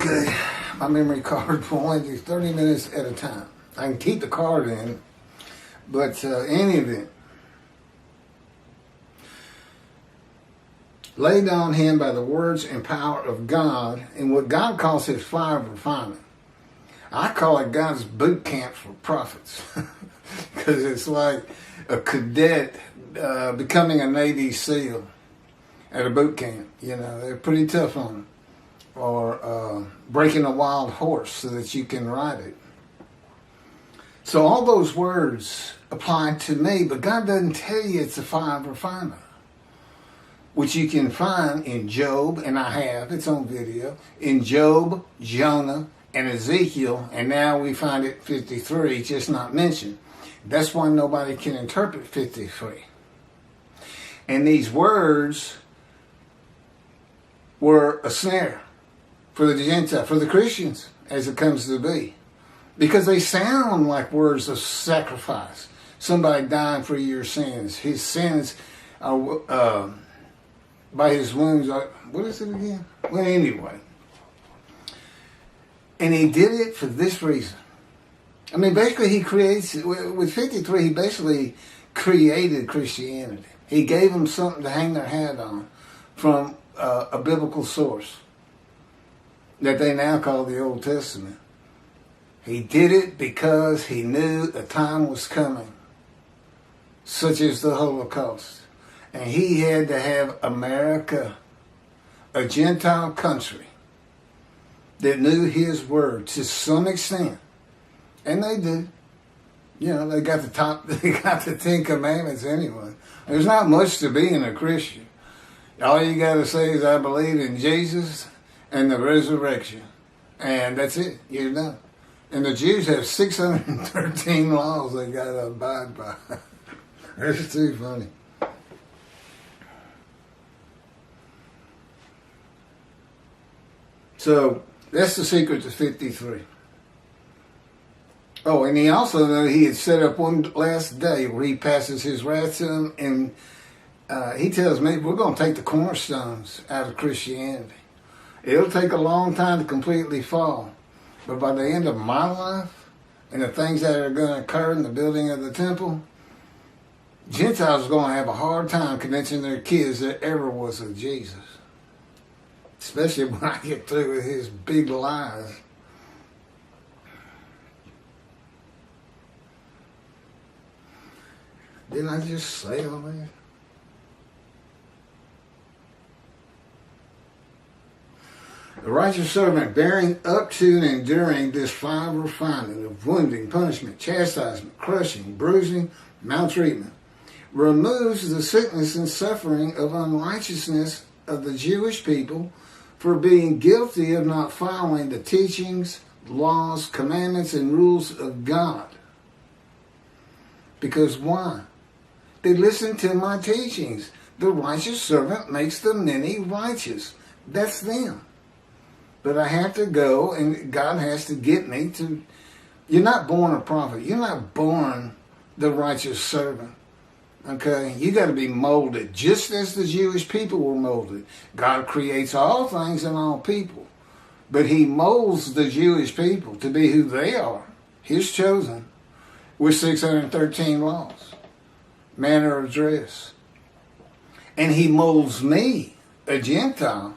Okay, my memory card will only do 30 minutes at a time. I can keep the card in, but in any event, laid on him by the words and power of God in what God calls his fire of refinement. I call it God's boot camp for prophets because it's like a cadet becoming a Navy SEAL at a boot camp. You know, they're pretty tough on them. Or breaking a wild horse so that you can ride it. So all those words apply to me, but God doesn't tell you it's a fire of refinement, which you can find in Job, and I have, it's on video, in Job, Jonah, and Ezekiel, and now we find it 53, just not mentioned. That's why nobody can interpret 53. And these words were a snare for the Gentile, for the Christians, as it comes to be. Because they sound like words of sacrifice. Somebody dying for your sins. His sins are, by his wounds, are, what is it again? Well, anyway. And he did it for this reason. I mean, basically he creates, with 53, he basically created Christianity. He gave them something to hang their hat on from a biblical source that they now call the Old Testament. He did it because he knew a time was coming, such as the Holocaust. And he had to have America, a Gentile country, that knew his word to some extent. And they did. You know, they got the 10 Commandments anyway. There's not much to being a Christian. All you got to say is, I believe in Jesus and the resurrection. And that's it. You're done. And the Jews have 613 laws they got to abide by. That's too funny. So, that's the secret to 53. Oh, and he also knew he had set up one last day where he passes his wrath to them, and he tells me, we're going to take the cornerstones out of Christianity. It'll take a long time to completely fall. But by the end of my life, and the things that are going to occur in the building of the temple, Gentiles are going to have a hard time convincing their kids there ever was a Jesus. Especially when I get through with his big lies. Didn't I just say all that? The righteous servant, bearing up to and enduring this fire of refinement, of wounding, punishment, chastisement, crushing, bruising, maltreatment, removes the sickness and suffering of unrighteousness of the Jewish people for being guilty of not following the teachings, laws, commandments, and rules of God. Because why? They listen to my teachings. The righteous servant makes the many righteous. That's them. But I have to go, and God has to get me to... You're not born a prophet. You're not born the righteous servant. Okay? You got to be molded, just as the Jewish people were molded. God creates all things and all people. But he molds the Jewish people to be who they are, his chosen, with 613 laws, manner of dress. And he molds me, a Gentile,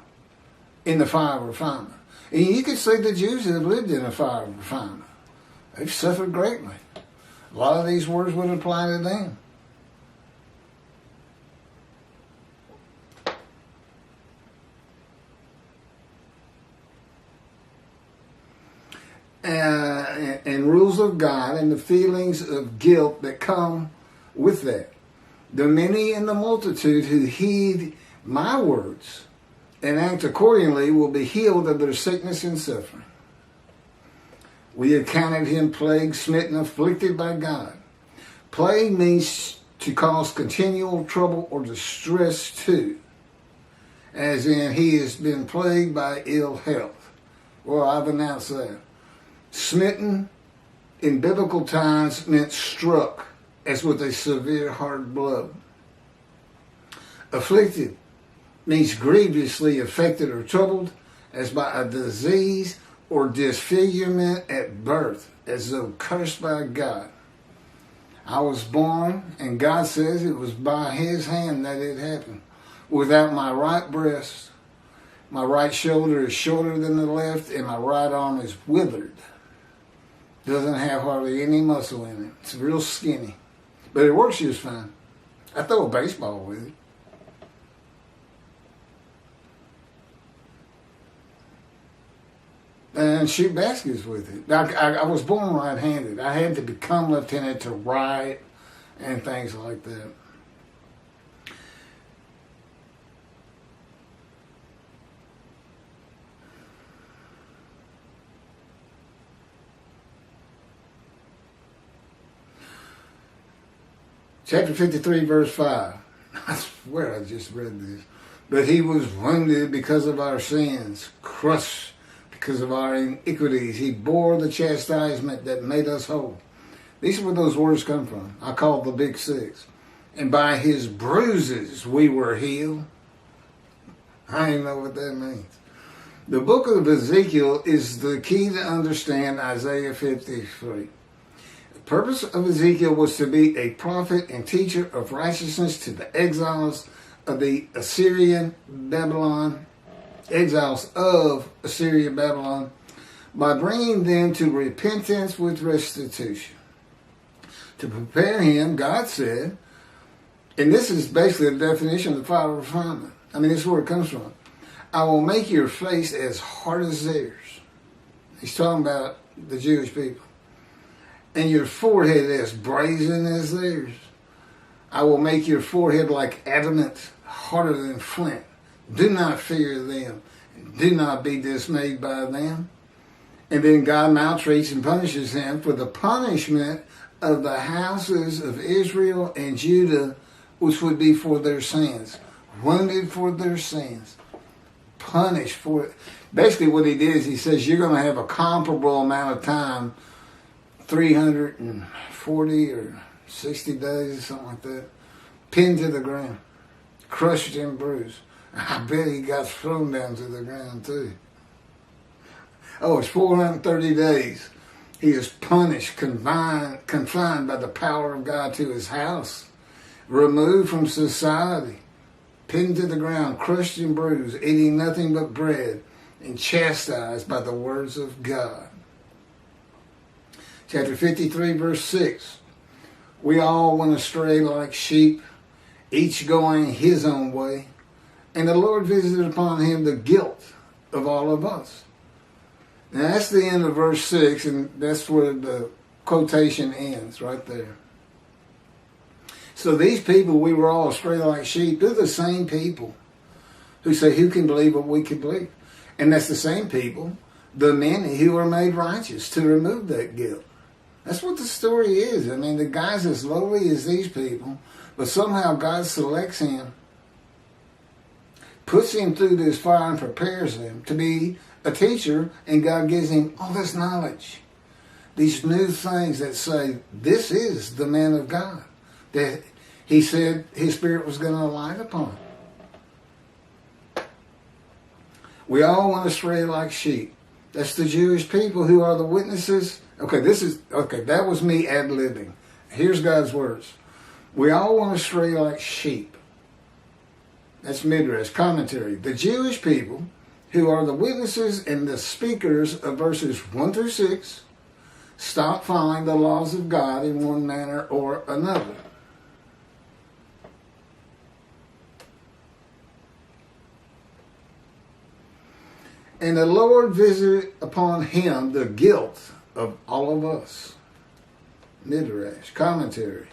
in the fire of refinement. And you could say the Jews have lived in a fire of refinement. They've suffered greatly. A lot of these words would apply to them. And rules of God and the feelings of guilt that come with that. The many and the multitude who heed my words and act accordingly will be healed of their sickness and suffering. We have counted him plagued, smitten, afflicted by God. Plague means to cause continual trouble or distress to, as in he has been plagued by ill health. Well, I've announced that. Smitten in biblical times meant struck, as with a severe hard blow. Afflicted means grievously affected or troubled, as by a disease or disfigurement at birth, as though cursed by God. I was born, and God says it was by his hand that it happened. Without my right breast, my right shoulder is shorter than the left, and my right arm is withered. Doesn't have hardly any muscle in it. It's real skinny. But it works just fine. I throw a baseball with it. And shoot baskets with it. I was born right-handed. I had to become left-handed to write and things like that. Chapter 53, verse 5. I swear I just read this. But he was wounded because of our sins, crushed because of our iniquities. He bore the chastisement that made us whole. These are where those words come from. I call the big six. And by his bruises we were healed. I don't know what that means. The book of Ezekiel is the key to understand Isaiah 53. The purpose of Ezekiel was to be a prophet and teacher of righteousness to the exiles of the Assyrian Babylon, exiles of Assyria Babylon, by bringing them to repentance with restitution. To prepare him, God said, and this is basically the definition of the fire of refinement. I mean, this is where it comes from. I will make your face as hard as theirs. He's talking about the Jewish people. And your forehead as brazen as theirs. I will make your forehead like adamant, harder than flint. Do not fear them. Do not be dismayed by them. And then God maltreats and punishes him for the punishment of the houses of Israel and Judah, which would be for their sins. Wounded for their sins. Punished for it. Basically what he did is he says you're going to have a comparable amount of time, 340 or 60 days or something like that, pinned to the ground, crushed and bruised. I bet he got thrown down to the ground too. Oh, it's 430 days. He is punished, confined by the power of God to his house, removed from society, pinned to the ground, crushed and bruised, eating nothing but bread, and chastised by the words of God. Chapter 53, verse 6. We all went astray like sheep, each going his own way, and the Lord visited upon him the guilt of all of us. Now that's the end of verse 6, and that's where the quotation ends, right there. So these people, we were all astray like sheep, they're the same people who say, who can believe what we can believe? And that's the same people, the many who are made righteous to remove that guilt. That's what the story is. I mean, the guy's as lowly as these people, but somehow God selects him, puts him through this fire and prepares him to be a teacher, and God gives him all this knowledge. These new things that say, this is the man of God, that he said his spirit was going to alight upon. We all went astray like sheep. That's the Jewish people who are the witnesses. Okay, that was me ad-libbing. Here's God's words. We all went astray like sheep. That's Midrash, commentary. The Jewish people, who are the witnesses and the speakers of verses 1 through 6, stop following the laws of God in one manner or another. And the Lord visited upon him the guilt of all of us. Midrash, commentary.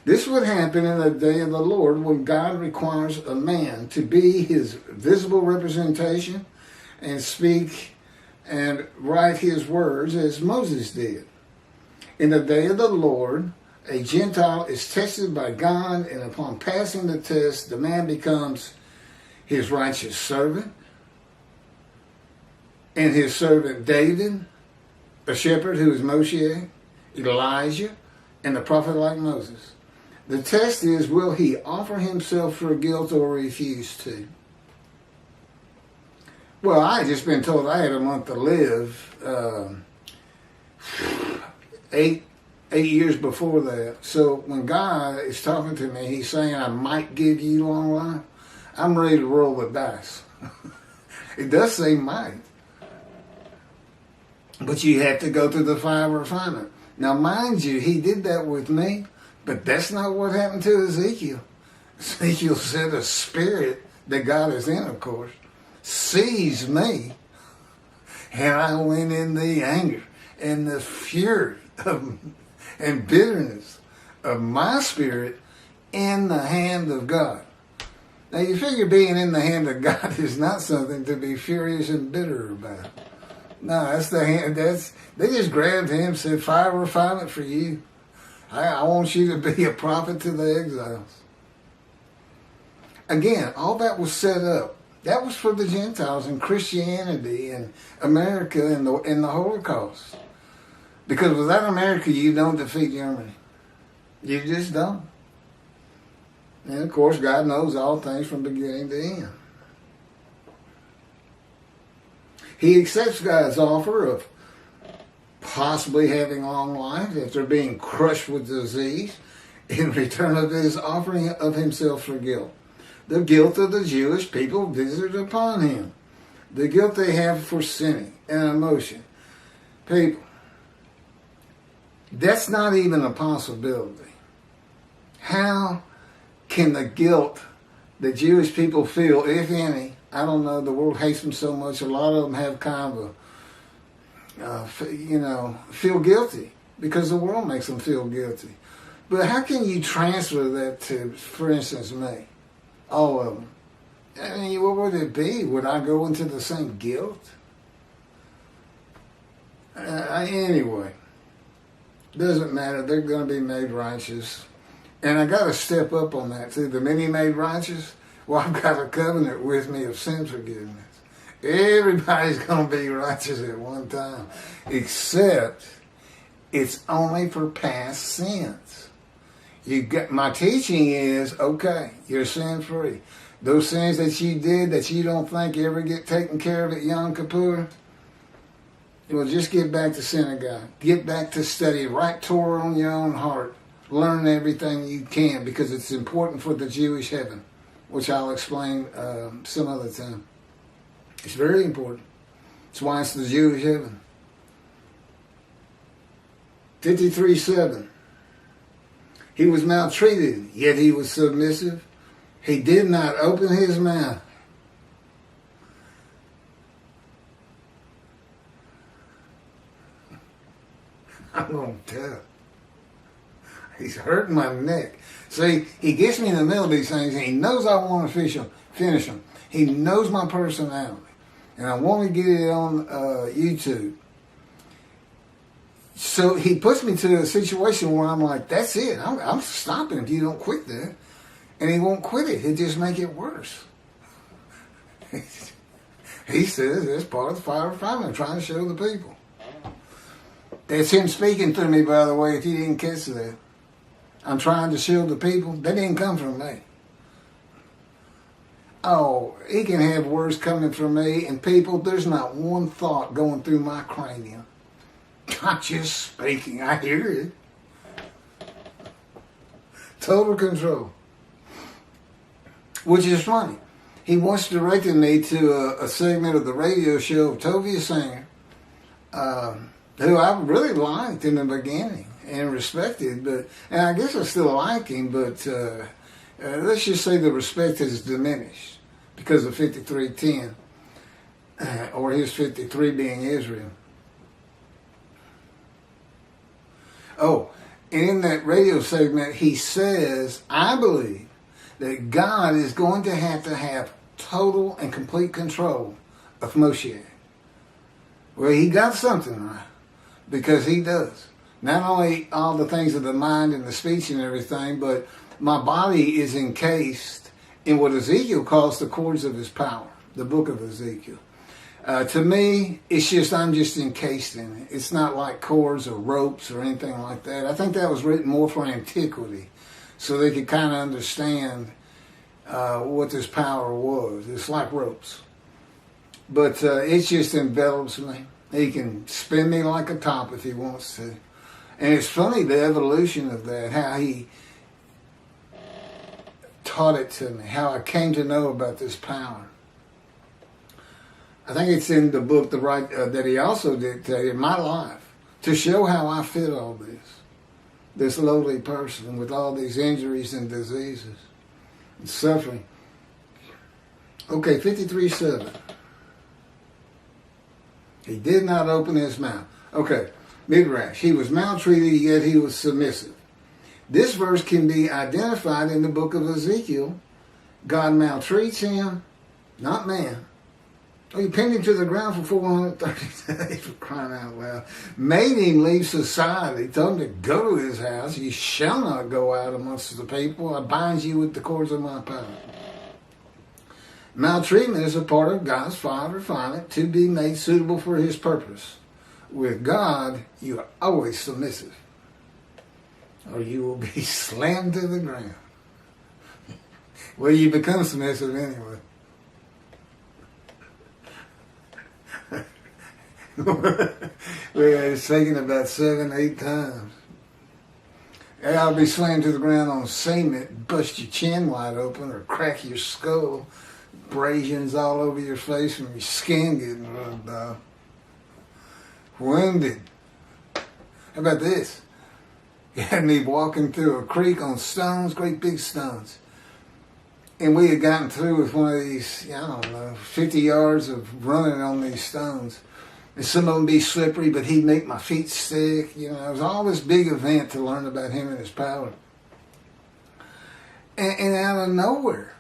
This would happen in the day of the Lord when God requires a man to be his visible representation and speak and write his words as Moses did. In the day of the Lord, a Gentile is tested by God, and upon passing the test, the man becomes his righteous servant, and his servant David, a shepherd who is Moshiach, Elijah, and the prophet like Moses. The test is, will he offer himself for guilt or refuse to? Well, I had just been told I had a month to live. 8 years before that. So when God is talking to me, he's saying, I might give you long life. I'm ready to roll the dice. It does say might. But you have to go through the fire of refinement. Now, mind you, he did that with me, but that's not what happened to Ezekiel. Ezekiel said a spirit that God is in, of course, seized me, and I went in the anger and the fury and bitterness of my spirit in the hand of God. Now you figure being in the hand of God is not something to be furious and bitter about. No, that's the hand. They just grabbed him and said, fire refinement for you. I want you to be a prophet to the exiles. Again, all that was set up. That was for the Gentiles and Christianity and America and the Holocaust. Because without America, you don't defeat Germany. You just don't. And of course, God knows all things from beginning to end. He accepts God's offer of possibly having long life after being crushed with disease in return of his offering of himself for guilt. The guilt of the Jewish people visited upon him. The guilt they have for sinning and emotion. People, that's not even a possibility. How can the guilt that Jewish people feel, if any, I don't know, the world hates them so much, a lot of them have kind of feel guilty because the world makes them feel guilty. But how can you transfer that to, for instance, me? All of them. I mean, what would it be? Would I go into the same guilt? Anyway, doesn't matter. They're going to be made righteous. And I got to step up on that too. The many made righteous, well, I've got a covenant with me of sin forgiveness. Everybody's going to be righteous at one time, except it's only for past sins. My teaching is, okay, you're sin free. Those sins that you did that you don't think ever get taken care of at Yom Kippur, well, just get back to synagogue. Get back to study. Write Torah on your own heart. Learn everything you can because it's important for the Jewish heaven, which I'll explain some other time. It's very important. That's why it's the Jewish heaven. 53:7. He was maltreated, yet he was submissive. He did not open his mouth. I'm going to tell. He's hurting my neck. See, he gets me in the middle of these things, and he knows I want to finish them. He knows my personality, and I want to get it on YouTube. So he puts me to a situation where I'm like, that's it. I'm stopping if you don't quit that. And he won't quit it. He'll just make it worse. He says it's part of the fire of refinement. I'm trying to show the people. That's him speaking through me, by the way, if you didn't catch that. I'm trying to shield the people. That didn't come from me. Oh, he can have words coming from me, and people, there's not one thought going through my cranium. I'm just speaking. I hear it. Total control. Which is funny. He once directed me to a segment of the radio show of Tovia Singer, who I really liked in the beginning and respected, and I guess I still like him, but let's just say the respect has diminished because of 53:10, or his 53 being Israel. Oh, and in that radio segment, he says, I believe that God is going to have total and complete control of Moshiach. Well, he got something right, because he does. Not only all the things of the mind and the speech and everything, but my body is encased in what Ezekiel calls the cords of his power, the book of Ezekiel. To me, I'm just encased in it. It's not like cords or ropes or anything like that. I think that was written more for antiquity, so they could kind of understand what this power was. It's like ropes. But it just envelops me. He can spin me like a top if he wants to. And it's funny, the evolution of that, how he taught it to me, how I came to know about this power. I think it's in the book that he also dictated my life to show how I fit all this lowly person with all these injuries and diseases and suffering. Okay, 53:7. He did not open his mouth. Okay, Midrash. He was maltreated, yet he was submissive. This verse can be identified in the book of Ezekiel. God maltreats him, not man. Oh, he pinned him to the ground for 430 days, for crying out loud. Made him leave society. Told him to go to his house. You shall not go out amongst the people. I bind you with the cords of my power. Maltreatment is a part of God's fire refinement to be made suitable for his purpose. With God, you are always submissive, or you will be slammed to the ground. Well, you become submissive anyway. It's taken about 7-8 times. And I'll be slammed to the ground on cement, bust your chin wide open, or crack your skull, abrasions all over your face from your skin getting rubbed off. Wounded. How about this? He had me walking through a creek on stones, great big stones. And we had gotten through with one of these, 50 yards of running on these stones. And some of them be slippery, but he'd make my feet stick. It was all this big event to learn about him and his power. And out of nowhere,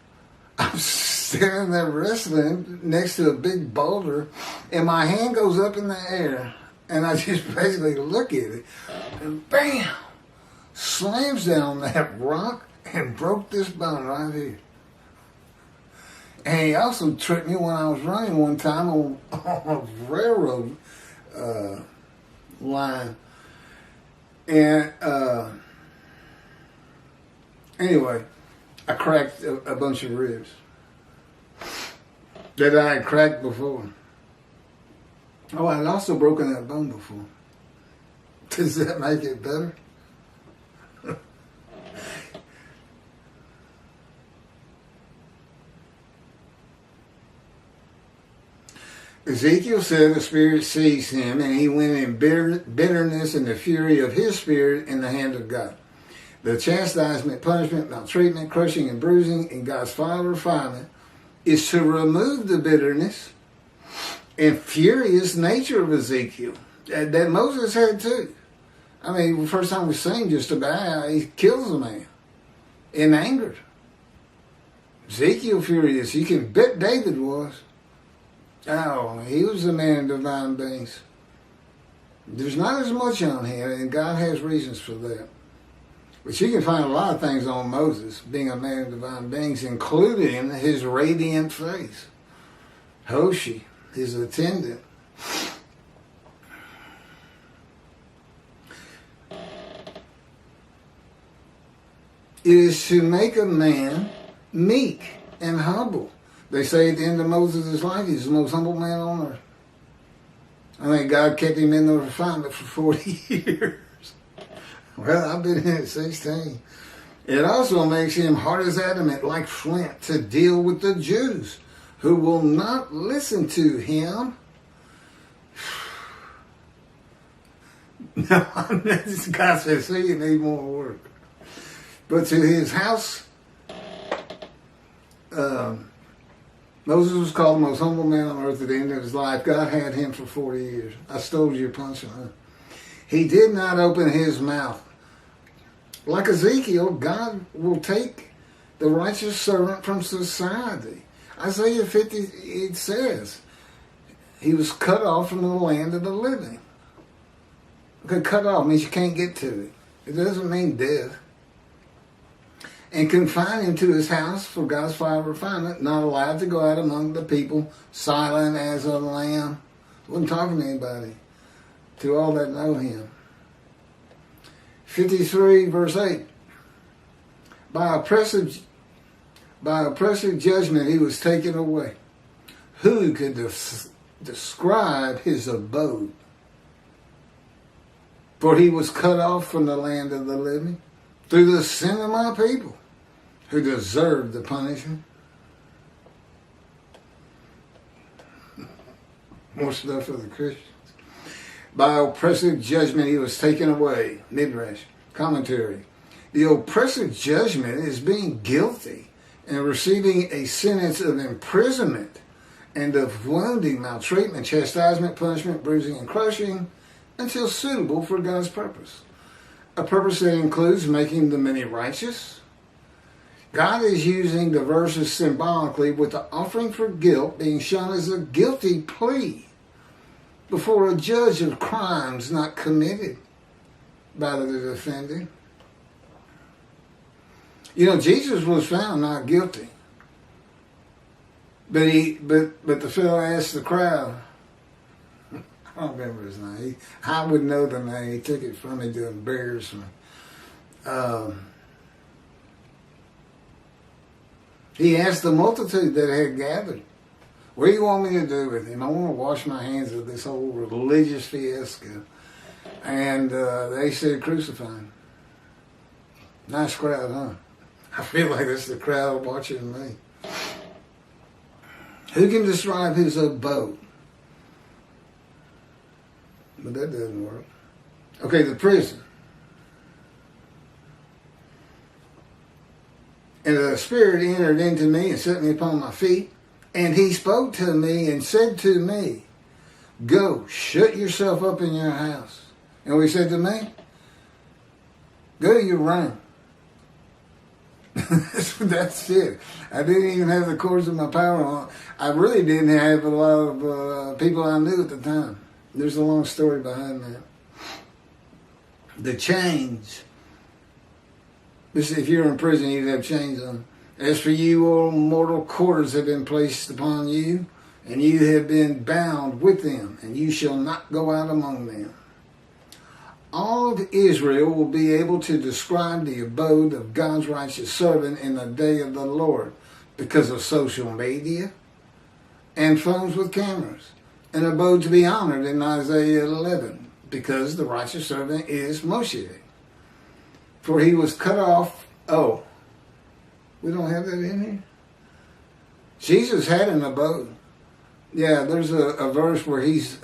I'm standing there wrestling next to a big boulder, and my hand goes up in the air, and I just basically look at it, and bam, slams down that rock and broke this bone right here. And he also tripped me when I was running one time on a railroad line. And anyway, I cracked a bunch of ribs that I had cracked before. Oh, I had also broken that bone before. Does that make it better? Ezekiel said the Spirit seized him, and he went in bitterness and the fury of his spirit in the hand of God. The chastisement, punishment, maltreatment, crushing, and bruising in God's final refinement is to remove the bitterness and furious nature of Ezekiel that Moses had too. I mean, the first time we sing just about, he kills a man in anger. Ezekiel furious. You can bet David was. Oh, he was a man of divine beings. There's not as much on him, and God has reasons for that. But you can find a lot of things on Moses, being a man of divine beings, including his radiant face. Hoshi, his attendant. It is to make a man meek and humble. They say at the end of Moses' life, he's the most humble man on earth. I think God kept him in the refinement for 40 years. Well, I've been in it 16. It also makes him hard as adamant, like flint, to deal with the Jews who will not listen to him. No, God says, see, you need more work. But to his house, Moses was called the most humble man on earth at the end of his life. God had him for 40 years. I stole your punchline. He did not open his mouth. Like Ezekiel, God will take the righteous servant from society. Isaiah 50, it says, he was cut off from the land of the living. Okay, cut off means you can't get to it. It doesn't mean death. And confine him to his house for God's fire refinement, not allowed to go out among the people, silent as a lamb. Wasn't talking to anybody, to all that know him. 53 verse 8. By oppressive judgment he was taken away. who could describe his abode? For he was cut off from the land of the living through the sin of my people, who deserved the punishment. More stuff for the Christians. By oppressive judgment he was taken away. Midrash. Commentary. The oppressive judgment is being guilty and receiving a sentence of imprisonment and of wounding, maltreatment, chastisement, punishment, bruising, and crushing until suitable for God's purpose. A purpose that includes making the many righteous. God is using the verses symbolically, with the offering for guilt being shown as a guilty plea before a judge of crimes not committed by the defendant. You know, Jesus was found not guilty. But the fellow asked the crowd, I don't remember his name. I would know the name. He took it from me to embarrass me. He asked the multitude that had gathered, what do you want me to do with him? I want to wash my hands of this whole religious fiasco. And they said, crucify him. Nice crowd, huh? I feel like it's the crowd watching me. Who can describe his abode? But that doesn't work. Okay, the prison. And the Spirit entered into me and set me upon my feet. And he spoke to me and said to me, go, shut yourself up in your house. And we said to me, go to your room. That's it. I didn't even have the cords of my power on. I really didn't have a lot of people I knew at the time. There's a long story behind that. The chains. If you're in prison, you'd have chains on. As for you, all mortal cords have been placed upon you, and you have been bound with them, and you shall not go out among them. All of Israel will be able to describe the abode of God's righteous servant in the day of the Lord because of social media and phones with cameras. An abode to be honored in Isaiah 11 because the righteous servant is Moshiach. For he was cut off. Oh, we don't have that in here? Jesus had an abode. Yeah, there's a verse where he's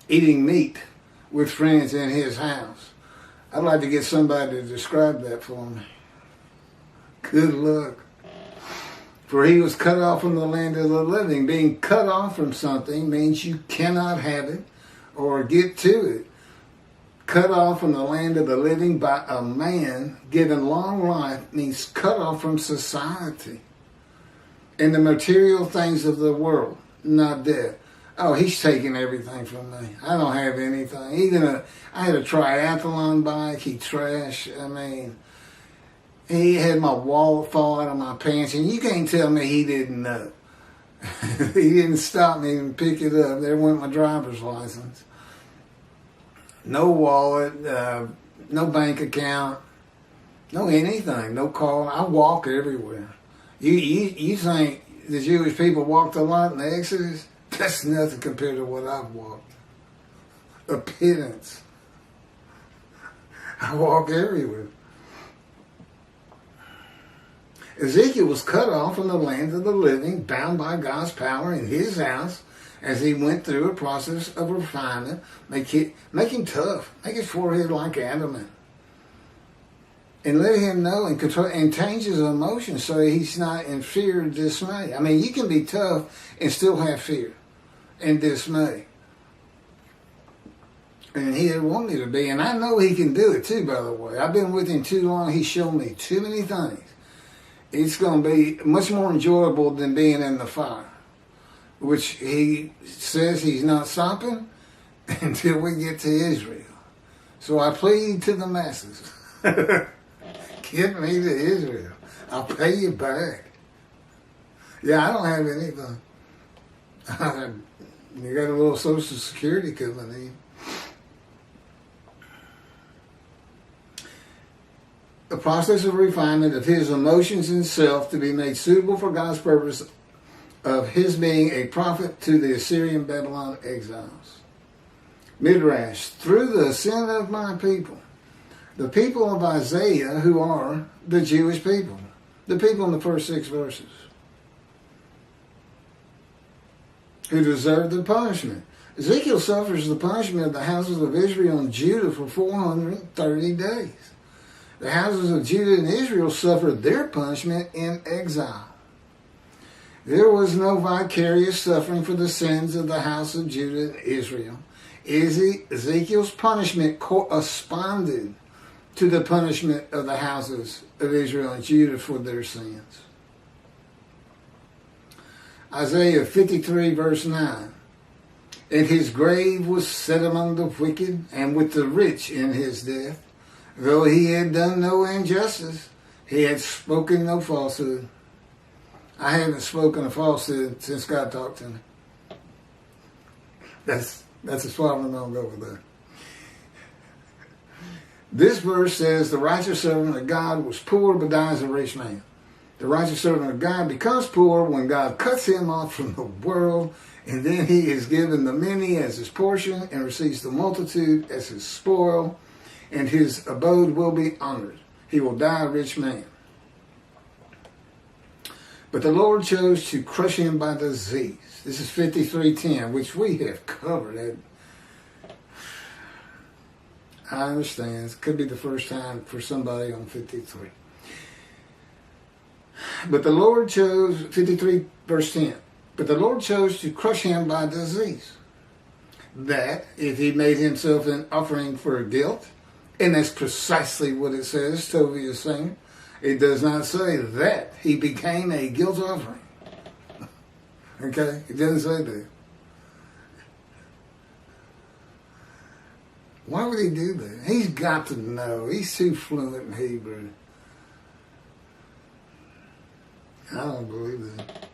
eating meat with friends in his house. I'd like to get somebody to describe that for me. Good luck. For he was cut off from the land of the living. Being cut off from something means you cannot have it or get to it. Cut off from the land of the living by a man given long life means cut off from society and the material things of the world, not death. Oh, he's taking everything from me. I don't have anything. I had a triathlon bike. He trashed. I mean, he had my wallet fall out of my pants, and you can't tell me he didn't know. He didn't stop me and pick it up. There went my driver's license. No wallet, no bank account, no anything, no car. I walk everywhere. You think the Jewish people walked a lot in the Exodus? That's nothing compared to what I've walked. A pittance. I walk everywhere. Ezekiel was cut off from the land of the living, bound by God's power in his house, as he went through a process of refinement, make him tough, make his forehead like adamant, and let him know and control and change his emotions so he's not in fear and dismay. I mean, you can be tough and still have fear and dismay. And he didn't want me to be, and I know he can do it too, by the way. I've been with him too long. He's shown me too many things. It's going to be much more enjoyable than being in the fire, which he says he's not stopping until we get to Israel. So I plead to the masses, get me to Israel. I'll pay you back. Yeah, I don't have anything. You got a little Social Security coming in. The process of refinement of his emotions and self to be made suitable for God's purpose of his being a prophet to the Assyrian Babylon exiles. Midrash, through the sin of my people, the people of Isaiah, who are the Jewish people, the people in the first 6 verses, who deserve the punishment. Ezekiel suffers the punishment of the houses of Israel and Judah for 430 days. The houses of Judah and Israel suffered their punishment in exile. There was no vicarious suffering for the sins of the house of Judah and Israel. Ezekiel's punishment corresponded to the punishment of the houses of Israel and Judah for their sins. Isaiah 53 verse 9. And his grave was set among the wicked, and with the rich in his death. Though he had done no injustice, he had spoken no falsehood. I haven't spoken a falsehood since God talked to me. That's as far as I'm going to go with that. This verse says the righteous servant of God was poor but dies a rich man. The righteous servant of God becomes poor when God cuts him off from the world, and then he is given the many as his portion and receives the multitude as his spoil, and his abode will be honored. He will die a rich man. But the Lord chose to crush him by disease. This is 53:10, which we have covered. I understand. It could be the first time for somebody on 53. But the Lord chose, 53 verse 10, but the Lord chose to crush him by disease, that if he made himself an offering for guilt, and that's precisely what it says, Toby is saying, it does not say that he became a guilt offering. Okay? It doesn't say that. Why would he do that? He's got to know. He's too fluent in Hebrew. I don't believe that.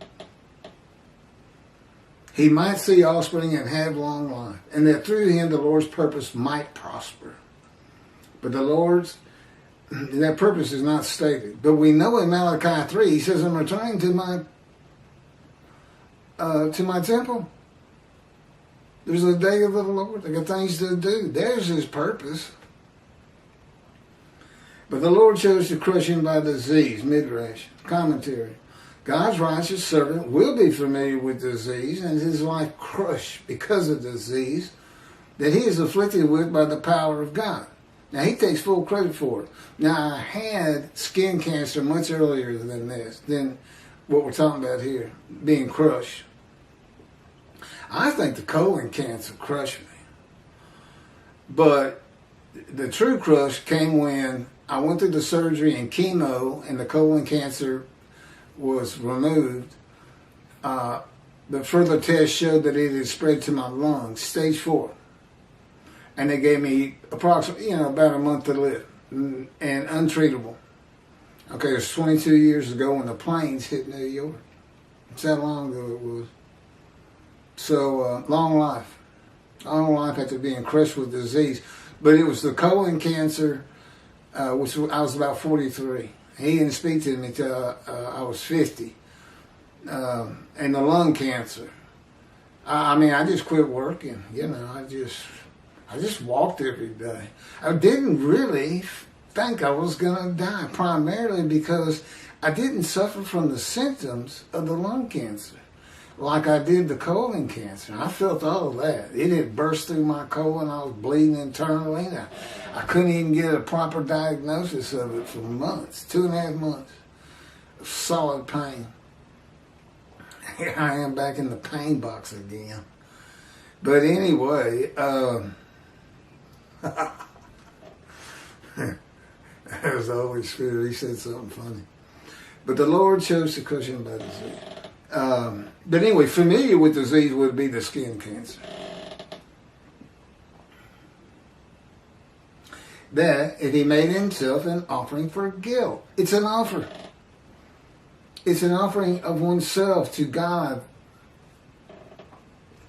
He might see offspring and have long life, and that through him the Lord's purpose might prosper. But that purpose is not stated. But we know in Malachi 3, he says, I'm returning to my temple. There's a day of the Lord. I got things to do. There's his purpose. But the Lord chose to crush him by disease. Midrash, commentary. God's righteous servant will be familiar with disease and his life crushed because of disease that he is afflicted with by the power of God. Now, he takes full credit for it. Now, I had skin cancer much earlier than what we're talking about here, being crushed. I think the colon cancer crushed me. But the true crush came when I went through the surgery and chemo and the colon cancer was removed. The further test showed that it had spread to my lungs, stage 4. And they gave me approximately, about a month to live and untreatable. Okay, it was 22 years ago when the planes hit New York. That's how long ago it was. So, long life. Long life after being crushed with disease. But it was the colon cancer, which I was about 43. He didn't speak to me until I was 50. And the lung cancer. I just quit working. I just walked every day. I didn't really think I was going to die, primarily because I didn't suffer from the symptoms of the lung cancer like I did the colon cancer. I felt all of that. It had burst through my colon. I was bleeding internally. I couldn't even get a proper diagnosis of it for months, 2.5 months of solid pain. Here I am back in the pain box again. But anyway, that was the Holy Spirit. He said something funny. But the Lord chose to crush him by disease. But anyway, familiar with disease would be the skin cancer. That if he made himself an offering for guilt. It's an offer. It's an offering of oneself to God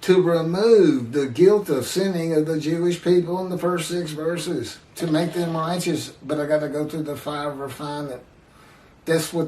to remove the guilt of sinning of the Jewish people in the first 6 verses, to make them righteous. But I got to go through the fire of refinement. That's what